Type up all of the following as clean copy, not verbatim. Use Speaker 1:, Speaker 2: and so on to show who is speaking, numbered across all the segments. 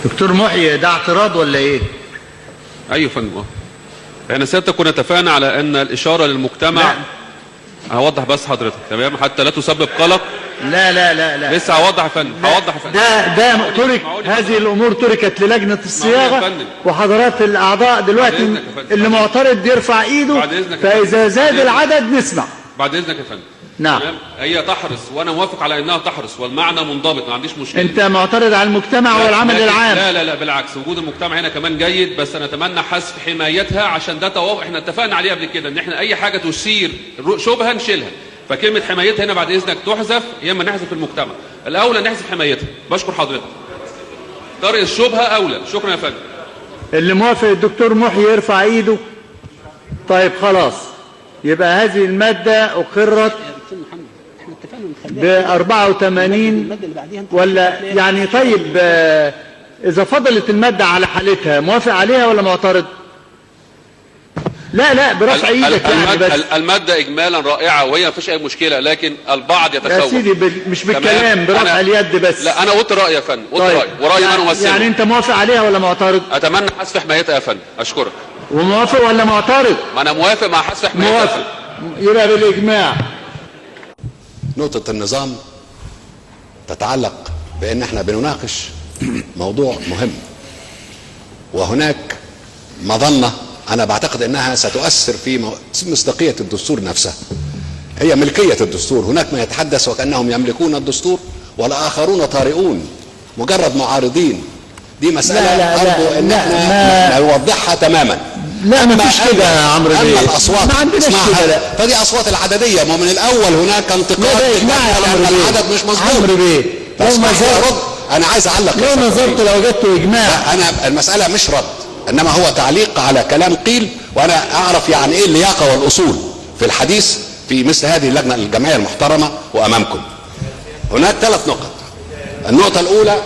Speaker 1: دكتور محي، ده اعتراض ولا ايه؟
Speaker 2: ايوه يا فندم. احنا سيادتك كنا اتفقنا على ان الاشاره للمجتمع. لا. هوضح بس حضرتك تمام حتى لا تسبب قلق.
Speaker 1: لا لا لا لا
Speaker 2: لسه هوضح يا فندم. هوضح يا فندم.
Speaker 1: ده ترك، هذه الامور تركت للجنه الصياغه، وحضرات الاعضاء دلوقتي اللي معترض يرفع ايده، فاذا زاد العدد نسمع.
Speaker 2: بعد اذنك يا فندم.
Speaker 1: نعم.
Speaker 2: تمام. هي تحرص وانا موافق على انها تحرص والمعنى منضبط، ما عنديش مشكله.
Speaker 1: انت معترض على المجتمع والعمل العام.
Speaker 2: لا لا لا بالعكس، وجود المجتمع هنا كمان جيد، بس انا اتمنى حذف حمايتها عشان ده احنا اتفقنا عليه قبل كده ان احنا اي حاجه تثير شبهه نشيلها، فكلمه حمايتها هنا بعد اذنك تحذف، يا اما نحذف المجتمع. الاولى نحذف حمايتها. بشكر حضرتك. طرق الشبهه اولى. شكرا يا فندم.
Speaker 1: اللي موافق الدكتور محي يرفع ايده. طيب خلاص، يبقى هذه الماده اقرت ب 84 ولا يعني. طيب اذا فضلت الماده على حالتها موافق عليها ولا معترض؟ لا برفع ايدك يعني. بس
Speaker 2: الماده اجمالا رائعه وهي ما فيش اي مشكله، لكن البعض يتخوف
Speaker 1: يا سيدي مش بالكلام، برفع اليد بس.
Speaker 2: لا انا قلت رايي يا فندم، قلت رايي ورايي ما نمثله.
Speaker 1: يعني انت موافق عليها ولا معترض؟
Speaker 2: اتمنى حذف حمايتها يا فندم. اشكرك.
Speaker 1: وموافق ولا معترض؟
Speaker 2: ما انا موافق مع حذف حمايتها.
Speaker 1: موافق، يبقى بالاجماع.
Speaker 3: نقطة النظام تتعلق بأن احنا بنناقش موضوع مهم، وهناك مظنة أنا بعتقد أنها ستؤثر في مصداقية الدستور نفسه. هي ملكية الدستور. هناك من يتحدث وكأنهم يملكون الدستور والآخرون طارئون مجرد معارضين. دي مسألة أرجو أن احنا نوضحها تماما.
Speaker 1: لا ما فيش كده يا عمرو بيه.
Speaker 3: اما الاصوات
Speaker 1: ما عندناش كده،
Speaker 3: فدي اصوات العدديه. ما من الاول هناك انتقاد
Speaker 1: لان
Speaker 3: العدد مش مظبوط.
Speaker 1: عمرو بيه لو نظرت،
Speaker 3: انا عايز اعلق.
Speaker 1: لو نظرت لوجدت اجماع.
Speaker 3: انا المساله مش رد، انما هو تعليق على كلام قيل، وانا اعرف يعني ايه اللياقه والاصول في الحديث في مثل هذه اللجنه الجمعيه المحترمه وامامكم. هناك 3 نقط. النقطه الاولى،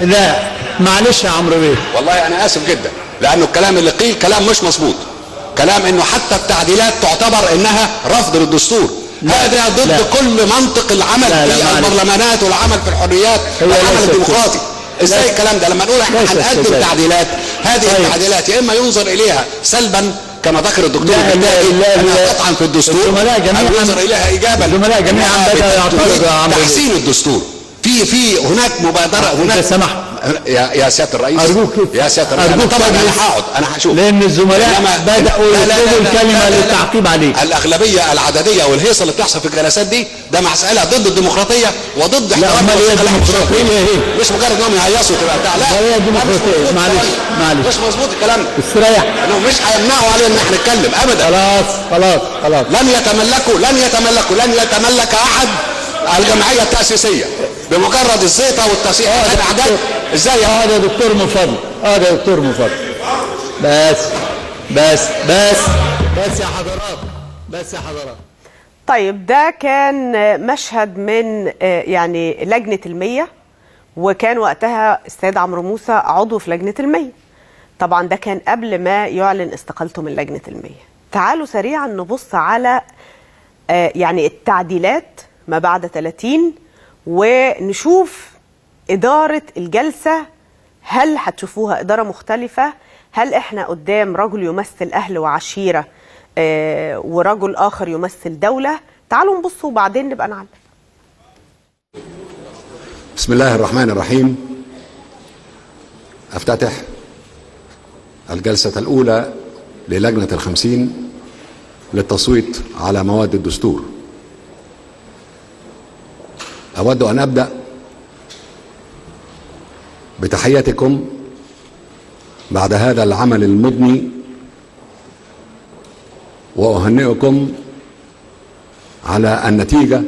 Speaker 1: لا معلش يا عمرو بيه،
Speaker 3: والله انا اسف جدا، لانه الكلام اللي قيل كلام مش مظبوط. كلام انه حتى التعديلات تعتبر انها رفض للدستور. هذا ضد كل منطق العمل في البرلمانات والعمل في الحريات والعمل الديمقراطي. ازاي الكلام ده؟ لما نقول احنا هنقدم تعديلات، هذه التعديلات يا اما ينظر اليها سلبا كما ذكر الدكتور انها تطعن في الدستور، او ينظر اليها ايجابا.
Speaker 1: الزملاء جميعا بدأوا يعترضوا يا عمرو بيه.
Speaker 3: تحسين الدستور. في هناك مبادره، هناك
Speaker 1: سمحت
Speaker 3: يا سياده الرئيس،
Speaker 1: ارجوك
Speaker 3: يا سياده الرئيس.
Speaker 1: أرجوك
Speaker 3: طبعا انا هقعد، انا هشوف،
Speaker 1: لان الزملاء بداوا يطلبوا الكلمه للتعقيب عليه.
Speaker 3: الاغلبيه العدديه والهيصه اللي بتحصل في الجلسات دي ده مساله ضد الديمقراطيه وضد احترام
Speaker 1: الديمقراطيه.
Speaker 3: مش مجرد انهم يهيصوا تبقى بتاع. لا
Speaker 1: هي الديمقراطيه. معلش
Speaker 3: مش مظبوط الكلام ده.
Speaker 1: استريح.
Speaker 3: انهم مش هيمنعوا علينا ان احنا نتكلم ابدا.
Speaker 1: خلاص
Speaker 3: لن يتملك احد الجمعيه التاسيسيه بمجرد الزيطه والتصحيح الاعداد. ازاي
Speaker 1: هذا دكتور مفضل، هذا دكتور مفضل. بس يا حضرات، بس يا حضرات.
Speaker 4: طيب ده كان مشهد من يعني لجنة المية، وكان وقتها السيد عمرو موسى عضو في لجنة المية. طبعا ده كان قبل ما يعلن استقالته من لجنة المية. تعالوا سريعا نبص على يعني التعديلات ما بعد 30 ونشوف إدارة الجلسة. هل هتشوفوها إدارة مختلفة؟ هل إحنا قدام رجل يمثل أهل وعشيرة ورجل آخر يمثل دولة؟ تعالوا نبصوا وبعدين نبقى نعلم.
Speaker 3: بسم الله الرحمن الرحيم. أفتتح الجلسة الأولى للجنة 50 للتصويت على مواد الدستور. أود أن أبدأ بتحياتكم بعد هذا العمل المضني، وأهنئكم على النتيجة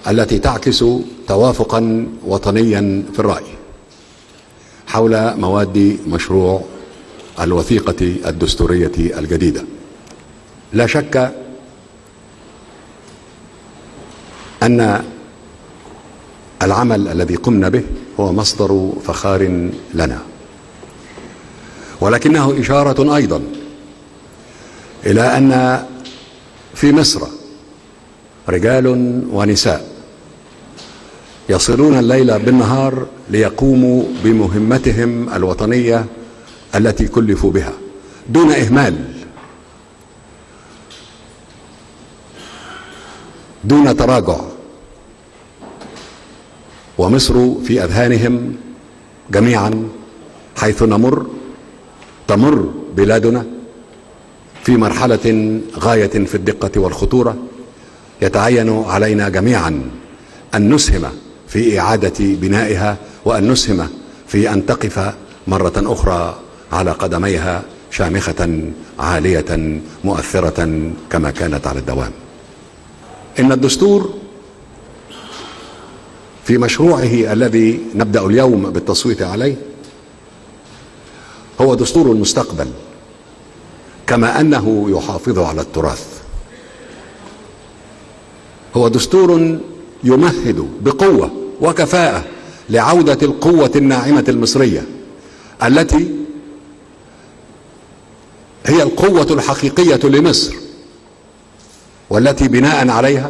Speaker 3: التي تعكس توافقا وطنيا في الرأي حول مواد مشروع الوثيقة الدستورية الجديدة. لا شك أن العمل الذي قمنا به هو مصدر فخار لنا، ولكنه إشارة أيضا إلى أن في مصر رجال ونساء يصلون الليل بالنهار ليقوموا بمهمتهم الوطنية التي كلفوا بها دون إهمال، دون تراجع. ومصر في أذهانهم جميعا حيث تمر بلادنا في مرحلة غاية في الدقة والخطورة. يتعين علينا جميعا أن نسهم في إعادة بنائها، وأن نسهم في أن تقف مرة أخرى على قدميها شامخة عالية مؤثرة كما كانت على الدوام. إن الدستور في مشروعه الذي نبدأ اليوم بالتصويت عليه هو دستور المستقبل، كما أنه يحافظ على التراث. هو دستور يمهد بقوة وكفاءة لعودة القوة الناعمة المصرية التي هي القوة الحقيقية لمصر، والتي بناء عليها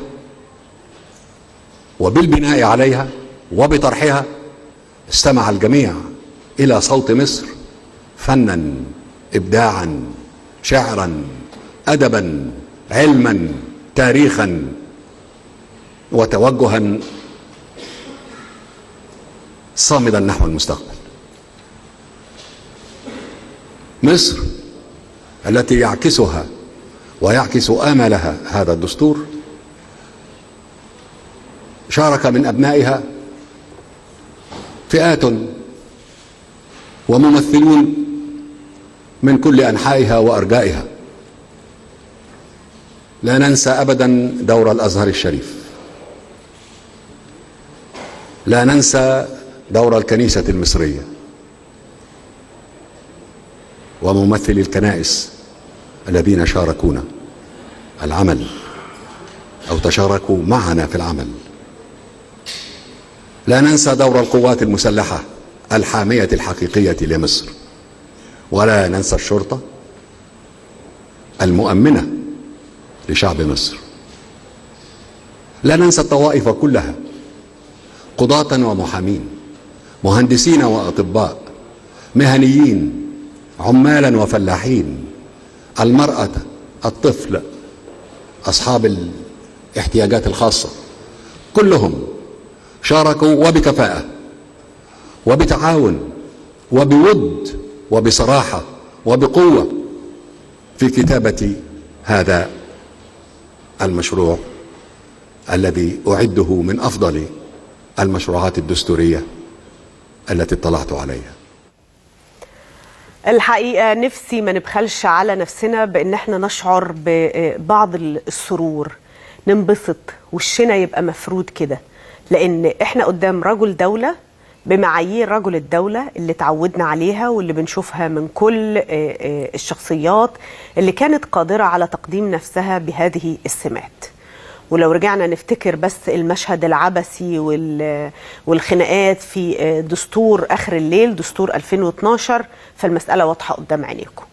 Speaker 3: وبالبناء عليها وبطرحها استمع الجميع إلى صوت مصر فنا، إبداعا، شعرا، أدبا، علما، تاريخا، وتوجها صامدا نحو المستقبل. مصر التي يعكسها ويعكس آمالها هذا الدستور شارك من أبنائها فئات وممثلون من كل أنحائها وأرجائها. لا ننسى أبدا دور الأزهر الشريف، لا ننسى دور الكنيسة المصرية وممثلي الكنائس الذين شاركونا العمل أو تشاركوا معنا في العمل. لا ننسى دور القوات المسلحة الحامية الحقيقية لمصر، ولا ننسى الشرطة المؤمنة لشعب مصر. لا ننسى الطوائف كلها، قضاة ومحامين، مهندسين وأطباء، مهنيين، عمالا وفلاحين، المرأة، الطفل، أصحاب الاحتياجات الخاصة، كلهم شاركوا وبكفاءة وبتعاون وبود وبصراحة وبقوة في كتابة هذا المشروع الذي أعده من أفضل المشروعات الدستورية التي اطلعت عليها.
Speaker 4: الحقيقة نفسي ما نبخلش على نفسنا بأن احنا نشعر ببعض السرور، ننبسط، وشنا يبقى مفرود كده، لأن احنا قدام رجل دولة بمعايير رجل الدولة اللي تعودنا عليها واللي بنشوفها من كل الشخصيات اللي كانت قادرة على تقديم نفسها بهذه السمات. ولو رجعنا نفتكر بس المشهد العبثي والخناقات في دستور آخر الليل، دستور 2012، فالمسألة واضحة قدام عينيكم.